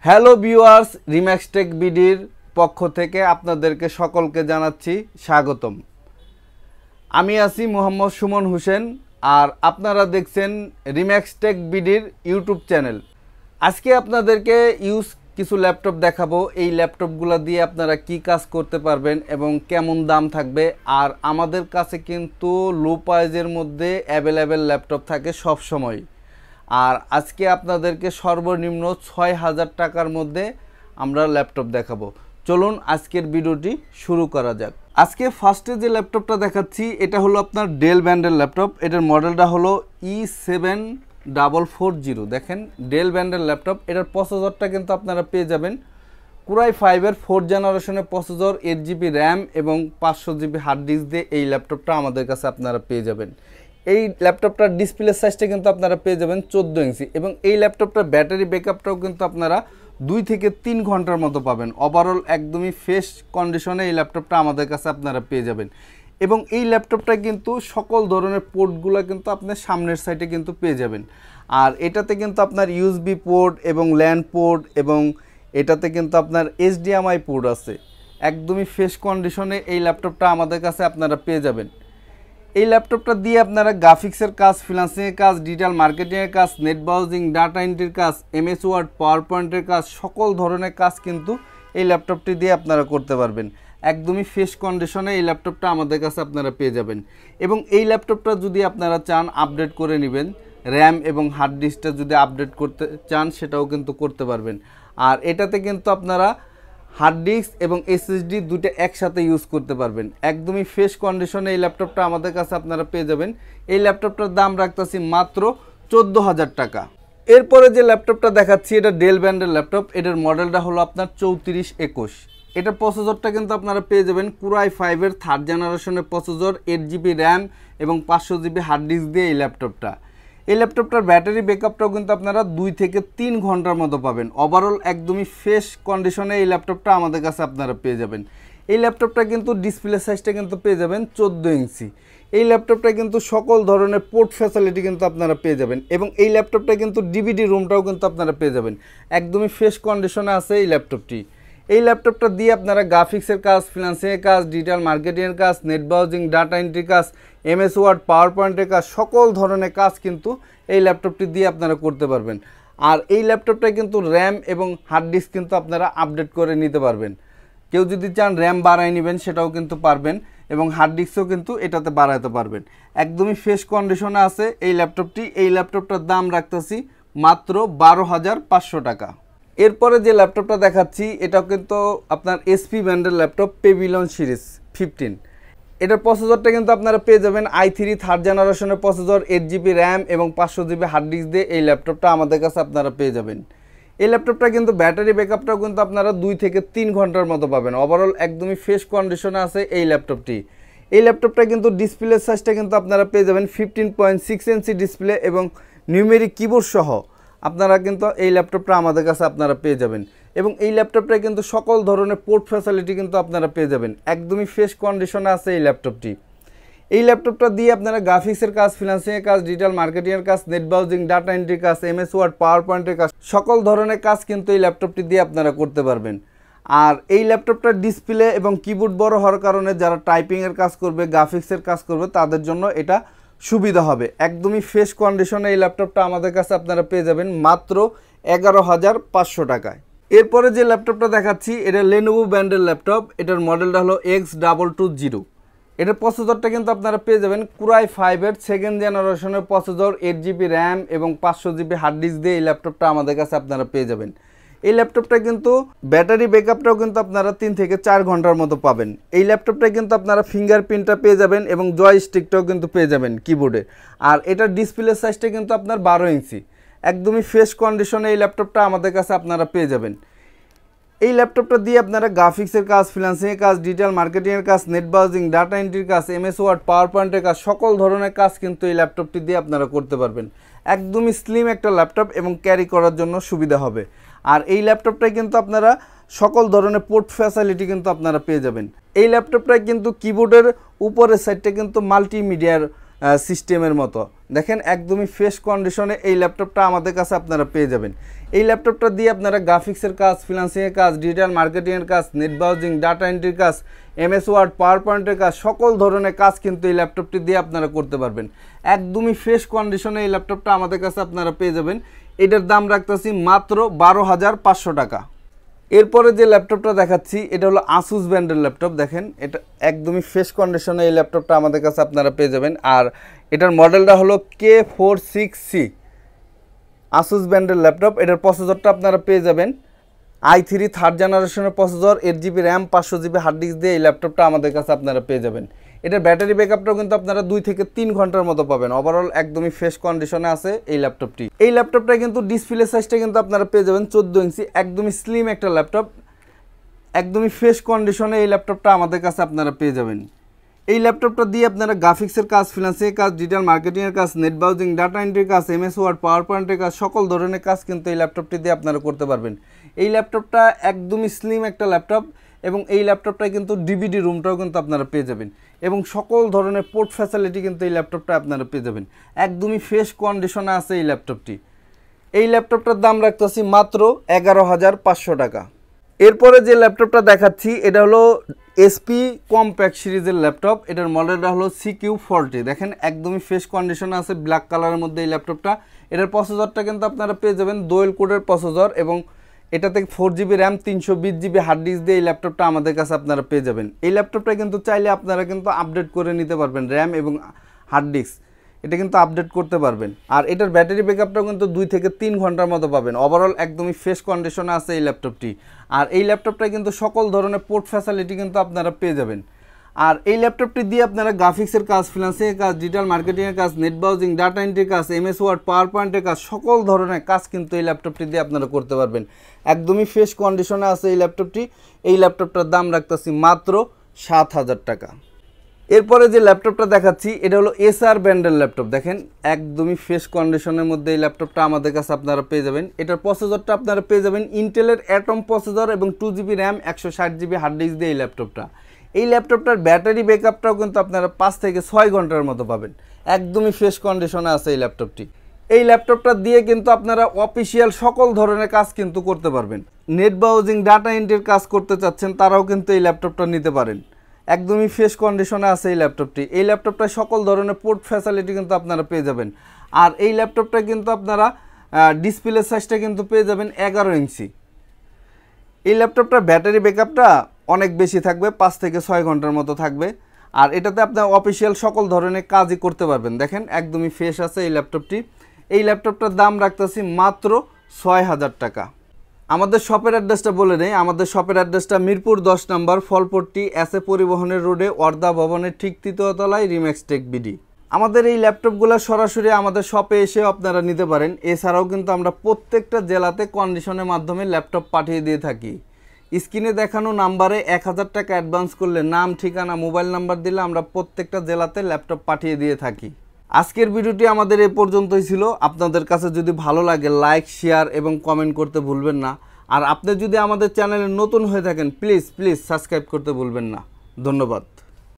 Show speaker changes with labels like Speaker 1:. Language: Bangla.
Speaker 1: হ্যালো ভিউয়ার্স, রিম্যাক্স টেক বিডির পক্ষ থেকে আপনাদেরকে সকলকে জানাচ্ছি স্বাগতম। আমি আছি মোহাম্মদ সুমন হোসেন আর আপনারা দেখছেন রিম্যাক্স টেক বিডির ইউটিউব চ্যানেল। আজকে আপনাদেরকে কিছু ল্যাপটপ দেখাবো। এই ল্যাপটপগুলো দিয়ে আপনারা কি কাজ করতে পারবেন এবং কেমন দাম থাকবে। আর আমাদের কাছে কিন্তু লো প্রাইজের মধ্যে অ্যাভেলেবেল ল্যাপটপ থাকে সব সময়। আর আজকে আপনাদেরকে সর্বনিম্ন ৬,০০০ টাকার মধ্যে আমরা ল্যাপটপ দেখাবো। চলুন আজকের ভিডিওটি শুরু করা যাক। আজকে ফার্স্টে যে ল্যাপটপটা দেখাচ্ছি এটা হলো আপনার ডেল ব্র্যান্ডের ল্যাপটপ। এটার মডেলটা হলো E7440। দেখেন ডেল ব্র্যান্ডের ল্যাপটপ। এটার প্রসেসরটা কিন্তু আপনারা পেয়ে যাবেন কোরাই 5-এর 4th জেনারেশনের প্রসেসর, 8GB র্যাম এবং 500GB হার্ড ডিস্ক দিয়ে এই ল্যাপটপটা আমাদের কাছে আপনারা পেয়ে যাবেন। এই ল্যাপটপটার ডিসপ্লে সাইজটা কিন্তু আপনারা পেয়ে যাবেন 14 ইঞ্চি এবং এই ল্যাপটপটার ব্যাটারি ব্যাকআপটাও কিন্তু আপনারা 2 থেকে 3 ঘন্টার মতো পাবেন। ওভারঅল একদমই ফ্রেশ কন্ডিশনে এই ল্যাপটপটা আমাদের কাছে আপনারা পেয়ে যাবেন। এবং এই ল্যাপটপটা কিন্তু সকল ধরনের পোর্টগুলো কিন্তু আপনার সামনের সাইডে কিন্তু পেয়ে যাবেন। আর এটাতে কিন্তু আপনার ইউএসবি পোর্ট এবং ল্যান পোর্ট এবং এটাতে কিন্তু আপনার HDMI পোর্ট আছে। একদমই ফ্রেশ কন্ডিশনে এই ল্যাপটপটা আমাদের কাছে আপনারা পেয়ে যাবেন। এই ল্যাপটপটা দিয়ে আপনারা গ্রাফিক্সের কাজ, ফ্রিল্যান্সিংয়ের কাজ, ডিজিটাল মার্কেটিংয়ের কাজ, নেট ব্রাউজিং, ডাটা এন্ট্রির কাজ, MS ওয়ার্ড, পাওয়ার পয়েন্টের কাজ, সকল ধরনের কাজ কিন্তু এই ল্যাপটপটি দিয়ে আপনারা করতে পারবেন। একদমই ফ্রেশ কন্ডিশনে এই ল্যাপটপটা আমাদের কাছে আপনারা পেয়ে যাবেন। এবং এই ল্যাপটপটা যদি আপনারা চান আপডেট করে নেবেন, র্যাম এবং হার্ড ডিস্কটা যদি আপডেট করতে চান সেটাও কিন্তু করতে পারবেন। আর এটাতে কিন্তু আপনারা হার্ড ডিস্ক এবং SSD দুটো একসাথে ইউজ করতে পারবেন। একদমই ফ্রেশ কন্ডিশনে এই ল্যাপটপটা আমাদের কাছে আপনারা পেয়ে যাবেন। এই ল্যাপটপটার দাম রাখতেছি মাত্র 14,০০০ টাকা। এরপরে যে ল্যাপটপটা দেখাচ্ছি এটা ডেল ব্র্যান্ডের ল্যাপটপ। এটার মডেলটা হলো আপনার 3421। এটার প্রসেসরটা কিন্তু আপনারা পেয়ে যাবেন কোরাই 5-এর 3rd জেনারেশনের প্রসেসর, 8GB র্যাম এবং 500GB হার্ড ডিস্ক দিয়ে এই ল্যাপটপটা। এই ল্যাপটপটার ব্যাটারি ব্যাকআপটাও কিন্তু আপনারা 2 থেকে 3 ঘন্টার মতো পাবেন। ওভারঅল একদমই ফ্রেশ কন্ডিশনে এই ল্যাপটপটা আমাদের কাছে আপনারা পেয়ে যাবেন। এই ল্যাপটপটা কিন্তু ডিসপ্লে সাইজটা কিন্তু পেয়ে যাবেন 14 ইঞ্চি। এই ল্যাপটপটা কিন্তু সকল ধরনের পোর্ট ফ্যাসিলিটি কিন্তু আপনারা পেয়ে যাবেন এবং এই ল্যাপটপটা কিন্তু DVD রুমটাও কিন্তু আপনারা পেয়ে যাবেন। একদমই ফ্রেশ কন্ডিশনে আছে এই ল্যাপটপটি। এই ল্যাপটপটা দিয়ে আপনারা গ্রাফিক্সের কাজ, ফ্রিল্যান্সিংয়ের কাজ, ডিজিটাল মার্কেটিংয়ের কাজ, নেট ব্রাউজিং, ডাটা এন্ট্রি কাজ, MS ওয়ার্ড, পাওয়ার পয়েন্টের কাজ, সকল ধরনের কাজ কিন্তু এই ল্যাপটপটি দিয়ে আপনারা করতে পারবেন। আর এই ল্যাপটপটা কিন্তু র্যাম এবং হার্ড ডিস্ক কিন্তু আপনারা আপডেট করে নিতে পারবেন। কেউ যদি চান র্যাম বাড়ায় নেবেন সেটাও কিন্তু পারবেন এবং হার্ড ডিস্কও কিন্তু এটাতে বাড়াতে পারবেন। একদমই ফ্রেশ কন্ডিশনে আছে এই ল্যাপটপটি। এই ল্যাপটপটার দাম রাখতেছি মাত্র 12,500 টাকা। এরপরে যে ল্যাপটপটা দেখাচ্ছি এটাও কিন্তু আপনার SP ব্র্যান্ডের ল্যাপটপ, পেভিলিয়ন সিরিজ 15। এটার প্রসেসরটা কিন্তু আপনারা পেয়ে যাবেন i3 3rd জেনারেশনের প্রসেসর, 8GB র্যাম এবং 500GB হার্ড ডিস্ক দিয়ে এই ল্যাপটপটা আমাদের কাছে আপনারা পেয়ে যাবেন। এই ল্যাপটপটা কিন্তু ব্যাটারি ব্যাকআপটাও কিন্তু আপনারা 2 থেকে 3 ঘন্টার মতো পাবেন। ওভারঅল একদমই ফ্রেশ কন্ডিশনে আছে এই ল্যাপটপটি। এই ল্যাপটপটা কিন্তু ডিসপ্লে সাইজটা কিন্তু আপনারা পেয়ে যাবেন 15.6 ইঞ্চি ডিসপ্লে এবং নিউমেরিক কিবোর্ড সহ আপনারা কিন্তু এই ল্যাপটপটা আমাদের কাছে আপনারা পেয়ে যাবেন। এবং এই ল্যাপটপটা কিন্তু সকল ধরনের পোর্ট ফ্যাসিলিটি কিন্তু আপনারা পেয়ে যাবেন। একদমই ফ্রেশ কন্ডিশনে আছে এই ল্যাপটপটি। এই ল্যাপটপটা দিয়ে আপনারা গ্রাফিক্সের কাজ, ফ্রিল্যান্সিংয়ের কাজ, ডিজিটাল মার্কেটিংয়ের কাজ, নেট ব্রাউজিং, ডাটা এন্ট্রি কাজ, MS ওয়ার্ড, পাওয়ার পয়েন্টের কাজ, সকল ধরনের কাজ কিন্তু এই ল্যাপটপটি দিয়ে আপনারা করতে পারবেন। আর এই ল্যাপটপটার ডিসপ্লে এবং কিবোর্ড বড় হওয়ার কারণে যারা টাইপিংয়ের কাজ করবে, গ্রাফিক্সের কাজ করবে তাদের জন্য এটা সুবিধা হবে। একদমই ফ্রেশ কন্ডিশনে এই ল্যাপটপটা আমাদের কাছে আপনারা পেয়ে যাবেন মাত্র 11,500 টাকায়। এরপরে যে ল্যাপটপটা দেখাচ্ছি এটা লেনোভো ব্র্যান্ডের ল্যাপটপ। এটার মডেলটা হলো X220। এটার প্রসেসরটা কিন্তু আপনারা পেয়ে যাবেন কোরাই 5-এর 2nd জেনারেশনের প্রসেসর, 8GB র্যাম এবং 500GB হার্ড ডিস্ক দিয়ে এই ল্যাপটপটা আমাদের কাছে আপনারা পেয়ে যাবেন। এই ল্যাপটপটা কিন্তু ব্যাটারি ব্যাকআপটাও কিন্তু আপনারা 3 থেকে 4 ঘন্টার মতো পাবেন। এই ল্যাপটপটা কিন্তু আপনারা ফিঙ্গারপ্রিন্টটা পেয়ে যাবেন এবং জয়স্টিকটাও কিন্তু পেয়ে যাবেন কিবোর্ডে। আর এটার ডিসপ্লে সাইজটা কিন্তু আপনার 12 ইঞ্চি। একদমই ফ্রেশ কন্ডিশনে এই ল্যাপটপটা আমাদের কাছে আপনারা পেয়ে যাবেন। এই ল্যাপটপটা দিয়ে আপনারা গ্রাফিক্সের কাজ, ফ্রিল্যান্সিংয়ের কাজ, ডিজিটাল মার্কেটিংয়ের কাজ, নেট ব্রাউজিং, ডাটা এন্ট্রির কাজ, MS ওয়ার্ড, পাওয়ার পয়েন্টের কাজ, সকল ধরনের কাজ কিন্তু এই ল্যাপটপটি দিয়ে আপনারা করতে পারবেন। একদমই স্লিম একটা ল্যাপটপ এবং ক্যারি করার জন্য সুবিধা হবে। আর এই ল্যাপটপটায় কিন্তু আপনারা সকল ধরনের পোর্ট ফ্যাসিলিটি কিন্তু আপনারা পেয়ে যাবেন। এই ল্যাপটপটায় কিন্তু কিবোর্ডের উপরের সাইডটা কিন্তু মাল্টিমিডিয়ার সিস্টেমের মতো। দেখেন একদমই ফ্রেশ কন্ডিশনে এই ল্যাপটপটা আমাদের কাছে আপনারা পেয়ে যাবেন। এই ল্যাপটপটা দিয়ে আপনারা গ্রাফিক্সের কাজ, ফ্রিল্যান্সিংয়ের কাজ, ডিজিটাল মার্কেটিংয়ের কাজ, নেট ব্রাউজিং, ডাটা এন্ট্রির কাজ, MS ওয়ার্ড, পাওয়ার পয়েন্টের কাজ, সকল ধরনের কাজ কিন্তু এই ল্যাপটপটি দিয়ে আপনারা করতে পারবেন। একদমই ফ্রেশ কন্ডিশনে এই ল্যাপটপটা আমাদের কাছে আপনারা পেয়ে যাবেন। এটার দাম রাখতেছি মাত্র 12,500 টাকা। এরপরে যে ল্যাপটপটা দেখাচ্ছি এটা হলো আসুস ব্র্যান্ডের ল্যাপটপ। দেখেন এটা একদমই ফ্রেশ কন্ডিশনে এই ল্যাপটপটা আমাদের কাছে আপনারা পেয়ে যাবেন। আর এটার মডেলটা হলো K46C, আসুস ব্র্যান্ডের ল্যাপটপ। এটার প্রসেসরটা আপনারা পেয়ে যাবেন i3 থার্ড জেনারেশনের processor, 8GB RAM, 500GB hard disk দিয়ে এই ল্যাপটপটা আমাদের কাছে আপনারা পেয়ে যাবেন। এটার ব্যাটারি ব্যাকআপটাও কিন্তু আপনারা 2 থেকে 3 ঘন্টার মতো পাবেন। ওভারঅল একদমই ফ্রেশ কন্ডিশনে আছে এই ল্যাপটপটি। এই ল্যাপটপটা কিন্তু ডিসপ্লে সাইজটা কিন্তু আপনারা পেয়ে যাবেন 14 ইঞ্চি, একদমই স্লিম একটা ল্যাপটপ। একদমই ফ্রেশ কন্ডিশনে এই ল্যাপটপটা আমাদের কাছে আপনারা পেয়ে যাবেন। এই ল্যাপটপটা দিয়ে আপনারা গ্রাফিক্সের কাজ, ফ্রিল্যান্সিংয়ের কাজ, ডিজিটাল মার্কেটিংয়ের কাজ, নেট ব্রাউজিং, ডাটা এন্ট্রির কাজ, MS ওয়ার্ড, পাওয়ার পয়েন্টের কাজ, সকল ধরনের কাজ কিন্তু এই ল্যাপটপটি দিয়ে আপনারা করতে পারবেন। এই ল্যাপটপটা একদমই স্লিম একটা ল্যাপটপ এবং এই ল্যাপটপটায় কিন্তু DVD রুমটাও কিন্তু আপনারা পেয়ে যাবেন এবং সকল ধরনের পোর্ট ফ্যাসিলিটি কিন্তু এই ল্যাপটপটা আপনারা পেয়ে যাবেন। একদমই ফ্রেশ কন্ডিশনে আছে এই ল্যাপটপটি। এই ল্যাপটপটার দাম রাখতেছি মাত্র 11,500 টাকা। এরপরে যে ল্যাপটপটা দেখাচ্ছি এটা হলো SP কম্প্যাক্ট সিরিজের ল্যাপটপ। এটার মডেলটা হলো CQ40। দেখেন একদমই ফ্রেশ কন্ডিশনে আছে, ব্ল্যাক কালারের মধ্যে এই ল্যাপটপটা। এটার প্রসেসরটা কিন্তু আপনারা পেয়ে যাবেন দোয়েল কোডের প্রসেসর এবং এটাতে 4GB RAM, 320GB hard disk দিয়ে এই ল্যাপটপটা আমাদের কাছে আপনারা পেয়ে যাবেন। এই ল্যাপটপটা কিন্তু চাইলে আপনারা কিন্তু আপডেট করে নিতে পারবেন, র্যাম এবং হার্ড ডিস্ক এটা কিন্তু আপডেট করতে পারবেন। আর এটার ব্যাটারি ব্যাকআপটাও কিন্তু 2 থেকে 3 ঘন্টার মতো পাবেন। ওভারঅল একদমই ফ্রেশ কন্ডিশনে আছে এই ল্যাপটপটি। আর এই ল্যাপটপটায় কিন্তু সকল ধরনের পোর্ট ফ্যাসিলিটি কিন্তু আপনারা পেয়ে যাবেন। আর এই ল্যাপটপটি দিয়ে আপনারা গ্রাফিক্সের কাজ, ফ্রিল্যান্সিংয়ের কাজ, ডিজিটাল মার্কেটিংয়ের কাজ, নেট ব্রাউজিং, ডাটা এন্ট্রির কাজ, MS ওয়ার্ড, পাওয়ার পয়েন্টের কাজ, সকল ধরনের কাজ কিন্তু এই ল্যাপটপটি দিয়ে আপনারা করতে পারবেন। একদমই ফ্রেশ কন্ডিশনে আছে এই ল্যাপটপটি। এই ল্যাপটপটার দাম রাখতেছি মাত্র 7,000 টাকা। এরপরে যে ল্যাপটপটা দেখাচ্ছি এটা হলো SR ব্র্যান্ডের ল্যাপটপ। দেখেন একদমই ফ্রেশ কন্ডিশনের মধ্যে এই ল্যাপটপটা আমাদের কাছে আপনারা পেয়ে যাবেন। এটার প্রসেসরটা আপনারা পেয়ে যাবেন ইন্টেলের অ্যাটম প্রসেসর এবং 2GB RAM, 160GB hard disk দিয়ে এই ল্যাপটপটা। এই ল্যাপটপটার ব্যাটারি ব্যাকআপটাও কিন্তু আপনারা 5 থেকে 6 ঘন্টার মতো পাবেন। একদমই ফ্রেশ কন্ডিশনে আছে এই ল্যাপটপটি। এই ল্যাপটপটা দিয়ে কিন্তু আপনারা অফিসিয়াল সকল ধরনের কাজ কিন্তু করতে পারবেন। নেট ব্রাউজিং, ডাটা এন্ট্রির কাজ করতে চাচ্ছেন তারাও কিন্তু এই ল্যাপটপটা নিতে পারেন। একদমই ফ্রেশ কন্ডিশনে আছে এই ল্যাপটপটি। এই ল্যাপটপটায় সকল ধরনের পোর্ট ফ্যাসিলিটি কিন্তু আপনারা পেয়ে যাবেন। আর এই ল্যাপটপটা কিন্তু আপনারা ডিসপ্লে সাইজটা কিন্তু পেয়ে যাবেন 11 ইঞ্চি। এই ল্যাপটপটার ব্যাটারি ব্যাকআপটা অনেক বেশি থাকবে, 5 থেকে 6 ঘন্টার মতো থাকবে। আর এটাতে আপনার অফিসিয়াল সকল ধরনের কাজই করতে পারবেন। দেখেন একদমই ফ্রেশ আছে এই ল্যাপটপটি। এই ল্যাপটপটার দাম রাখতেছি মাত্র 6,000 টাকা। আমাদের শপের অ্যাড্রেসটা বলে নেই। আমাদের শপের অ্যাড্রেসটা মিরপুর 10 নম্বর, ফলপট্টি, SA পরিবহনের রোডে, ওয়ার্দা ভবনের ঠিক 3য় তলায়, রিম্যাক্স টেক বিডি। আমাদের এই ল্যাপটপগুলো সরাসরি আমাদের শপে এসেও আপনারা নিতে পারেন। এছাড়াও কিন্তু আমরা প্রত্যেকটা জেলাতে কন্ডিশনের মাধ্যমে ল্যাপটপ পাঠিয়ে দিয়ে থাকি। স্ক্রিনে দেখানো নাম্বারে 1,000 টাকা অ্যাডভান্স করলে নাম, ঠিকানা, মোবাইল নাম্বার দিলে আমরা প্রত্যেকটা জেলাতে ল্যাপটপ পাঠিয়ে দিয়ে থাকি। আজকের ভিডিওটি আমাদের এ পর্যন্তই ছিল। আপনাদের কাছে যদি ভালো লাগে লাইক, শেয়ার এবং কমেন্ট করতে ভুলবেন না। আর আপনি যদি আমাদের চ্যানেলে নতুন হয়ে থাকেন প্লিজ সাবস্ক্রাইব করতে ভুলবেন না। ধন্যবাদ।